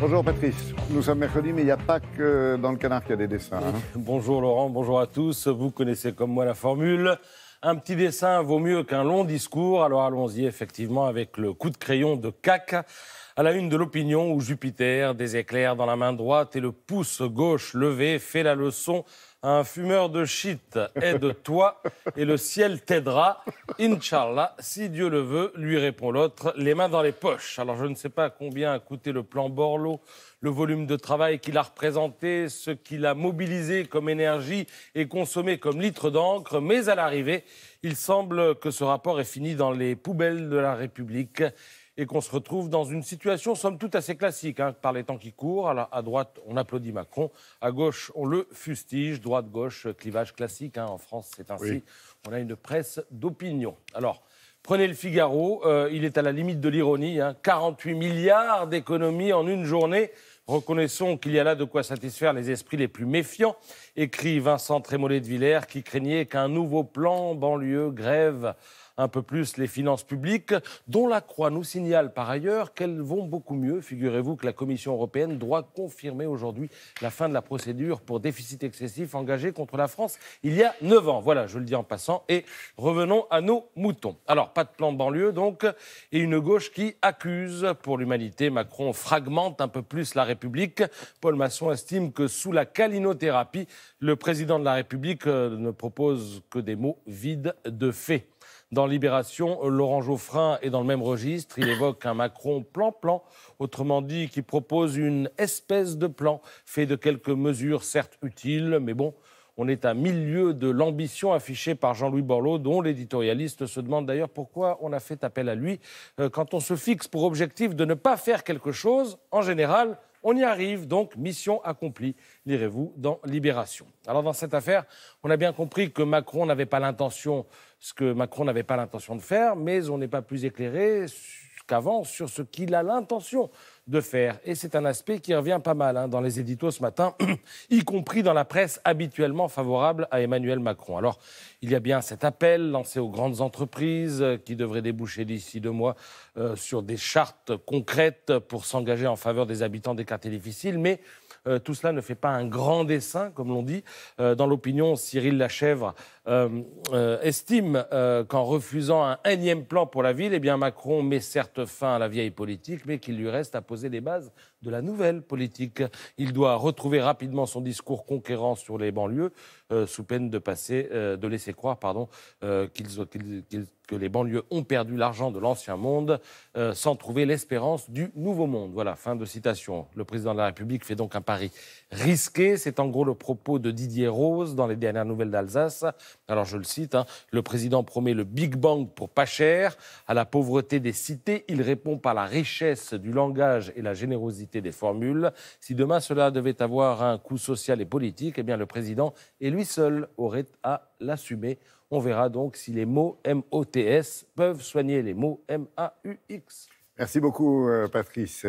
Bonjour Patrice, nous sommes mercredi, mais il n'y a pas que dans le canard qu'il y a des dessins. Hein. Bonjour Laurent, bonjour à tous. Vous connaissez comme moi la formule. Un petit dessin vaut mieux qu'un long discours. Alors allons-y effectivement avec le coup de crayon de CAC à la une de l'Opinion où Jupiter, des éclairs dans la main droite et le pouce gauche levé, fait la leçon à un fumeur de shit. Aide-toi et le ciel t'aidera. Inch'Allah, si Dieu le veut, lui répond l'autre, les mains dans les poches. Alors je ne sais pas combien a coûté le plan Borloo, le volume de travail qu'il a représenté, ce qu'il a mobilisé comme énergie et consommé comme litre d'encre, mais à l'arrivée, il semble que ce rapport est fini dans les poubelles de la République et qu'on se retrouve dans une situation somme toute assez classique, par les temps qui courent. Alors, à droite, on applaudit Macron, à gauche, on le fustige, droite-gauche, clivage classique, en France c'est ainsi, oui. On a une presse d'opinion. Alors, prenez le Figaro, il est à la limite de l'ironie, 48 milliards d'économies en une journée. Reconnaissons qu'il y a là de quoi satisfaire les esprits les plus méfiants, écrit Vincent Trémollet de Villers, qui craignait qu'un nouveau plan banlieue grève un peu plus les finances publiques, dont la Croix nous signale par ailleurs qu'elles vont beaucoup mieux. Figurez-vous que la Commission européenne doit confirmer aujourd'hui la fin de la procédure pour déficit excessif engagée contre la France il y a 9 ans. Voilà, je le dis en passant. Et revenons à nos moutons. Alors, pas de plan de banlieue donc, et une gauche qui accuse pour l'humanité. Macron fragmente un peu plus la République. Paul Masson estime que sous la calinothérapie, le président de la République ne propose que des mots vides de faits. Dans Libération, Laurent Geoffrin est dans le même registre. Il évoque un Macron plan-plan, autrement dit, qui propose une espèce de plan fait de quelques mesures certes utiles, mais bon, on est à 1000 lieues de l'ambition affichée par Jean-Louis Borloo, dont l'éditorialiste se demande d'ailleurs pourquoi on a fait appel à lui. Quand on se fixe pour objectif de ne pas faire quelque chose, en général, on y arrive, donc mission accomplie, lirez-vous dans Libération. Alors dans cette affaire, on a bien compris que Macron n'avait pas l'intention, ce que Macron n'avait pas l'intention de faire, mais on n'est pas plus éclairé qu'avant sur ce qu'il a l'intention de faire. Et c'est un aspect qui revient pas mal dans les éditos ce matin, y compris dans la presse habituellement favorable à Emmanuel Macron. Alors, il y a bien cet appel lancé aux grandes entreprises qui devrait déboucher d'ici 2 mois sur des chartes concrètes pour s'engager en faveur des habitants des quartiers difficiles, mais tout cela ne fait pas un grand dessin, comme l'on dit. Dans l'Opinion, Cyril Lachèvre estime qu'en refusant un énième plan pour la ville, eh bien Macron met certes fin à la vieille politique, mais qu'il lui reste à poser les bases de la nouvelle politique. Il doit retrouver rapidement son discours conquérant sur les banlieues, sous peine de laisser croire que les banlieues ont perdu l'argent de l'ancien monde sans trouver l'espérance du nouveau monde. Voilà, fin de citation. Le président de la République fait donc un pari risqué. C'est en gros le propos de Didier Rose dans les dernières nouvelles d'Alsace. Alors je le cite, le président promet le Big Bang pour pas cher. À la pauvreté des cités, il répond par la richesse du langage et la générosité des formules. Si demain cela devait avoir un coût social et politique, eh bien le président et lui seul aurait à l'assumer. On verra donc si les mots MOTS peuvent soigner les mots MAUX. Merci beaucoup, Patrice.